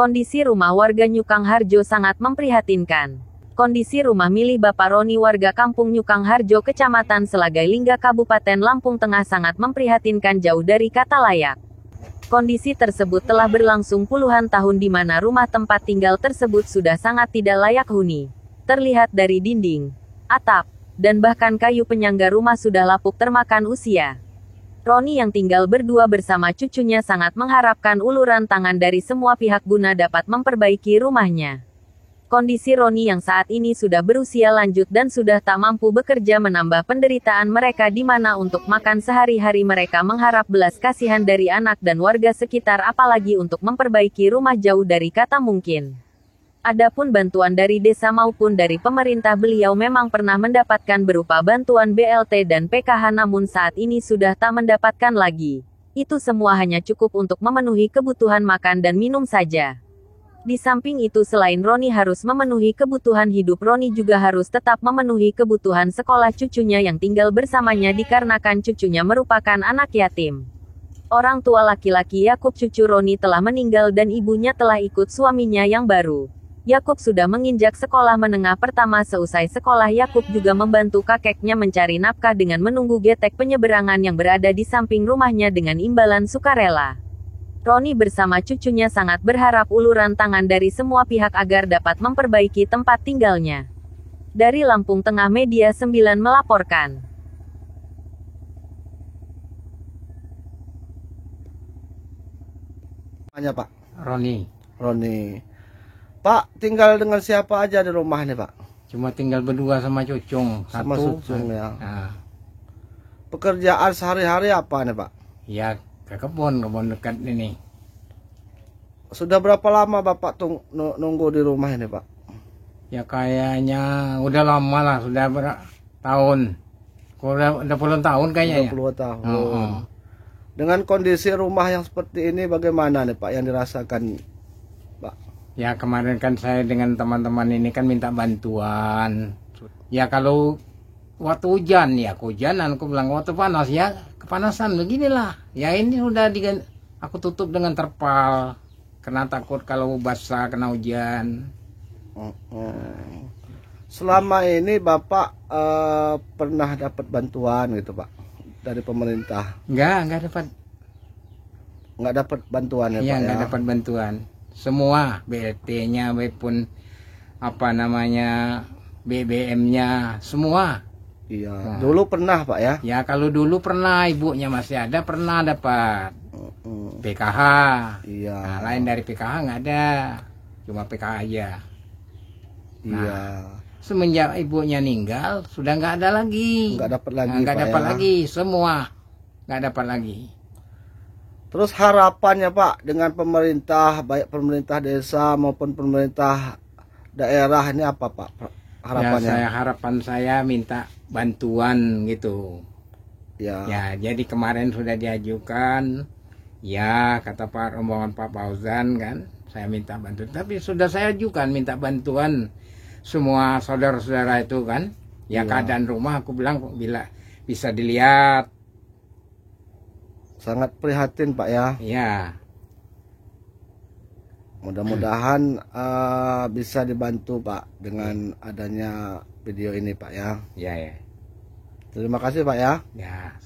Kondisi rumah warga Nyukang Harjo sangat memprihatinkan. Kondisi rumah milik Bapak Roni warga Kampung Nyukang Harjo Kecamatan Selagai Lingga Kabupaten Lampung Tengah sangat memprihatinkan jauh dari kata layak. Kondisi tersebut telah berlangsung puluhan tahun di mana rumah tempat tinggal tersebut sudah sangat tidak layak huni. Terlihat dari dinding, atap, dan bahkan kayu penyangga rumah sudah lapuk termakan usia. Roni yang tinggal berdua bersama cucunya sangat mengharapkan uluran tangan dari semua pihak guna dapat memperbaiki rumahnya. Kondisi Roni yang saat ini sudah berusia lanjut dan sudah tak mampu bekerja menambah penderitaan mereka di mana untuk makan sehari-hari mereka mengharap belas kasihan dari anak dan warga sekitar apalagi untuk memperbaiki rumah jauh dari kata mungkin. Adapun bantuan dari desa maupun dari pemerintah beliau memang pernah mendapatkan berupa bantuan BLT dan PKH namun saat ini sudah tak mendapatkan lagi. Itu semua hanya cukup untuk memenuhi kebutuhan makan dan minum saja. Di samping itu selain Roni harus memenuhi kebutuhan hidup Roni juga harus tetap memenuhi kebutuhan sekolah cucunya yang tinggal bersamanya dikarenakan cucunya merupakan anak yatim. Orang tua laki-laki Yakub cucu Roni telah meninggal dan ibunya telah ikut suaminya yang baru. Yakub sudah menginjak sekolah menengah pertama seusai sekolah Yakub juga membantu kakeknya mencari nafkah dengan menunggu getek penyeberangan yang berada di samping rumahnya dengan imbalan sukarela. Roni bersama cucunya sangat berharap uluran tangan dari semua pihak agar dapat memperbaiki tempat tinggalnya. Dari Lampung Tengah Media 9 melaporkan. Hanya Pak Roni. Pak, tinggal dengan siapa aja di rumah nih Pak? Cuma tinggal berdua sama cucung. Sama cucung ya. Nah, Pekerjaan sehari-hari apa nih Pak? ya ke kebun dekat ini. Sudah berapa lama Bapak nunggu di rumah ini Pak? Ya kayaknya udah lama lah, sudah bertahun. Udah puluhan tahun kayaknya. 20 tahun. Oh. Dengan kondisi rumah yang seperti ini bagaimana nih Pak yang dirasakan Pak? Ya kemarin kan saya dengan teman-teman ini kan minta bantuan. Ya kalau waktu hujan ya kehujanan, aku bilang waktu panas ya kepanasan beginilah. Ya ini udah aku tutup dengan terpal karena takut kalau basah kena hujan. Selama ini Bapak pernah dapat bantuan gitu Pak dari pemerintah? Enggak dapat. Nggak dapat bantuan ya Iya, Pak enggak ya? dapat bantuan. Semua BLT-nya maupun apa namanya BBM-nya semua. Iya. Nah. Dulu pernah Pak ya? Ya kalau dulu pernah ibunya masih ada pernah dapat PKH. Iya. Nah, lain dari PKH nggak ada, cuma PKH aja. Iya. Semenjak ibunya meninggal sudah nggak ada lagi. Nggak dapat lagi. Nah, nggak Pak, dapat ya? lagi, semua nggak dapat lagi. Terus harapannya Pak dengan pemerintah, baik pemerintah desa maupun pemerintah daerah ini apa Pak harapannya? Ya, harapan saya minta bantuan gitu. Ya. Ya, jadi kemarin sudah diajukan. Ya, kata rombongan Pak Fauzan kan, saya minta bantuan. Tapi sudah saya ajukan minta bantuan semua saudara-saudara itu kan. Ya, keadaan rumah aku bilang bila bisa dilihat. Sangat prihatin Pak ya. Ya. Mudah-mudahan bisa dibantu Pak dengan adanya video ini Pak ya. Ya. Terima kasih Pak ya. Ya.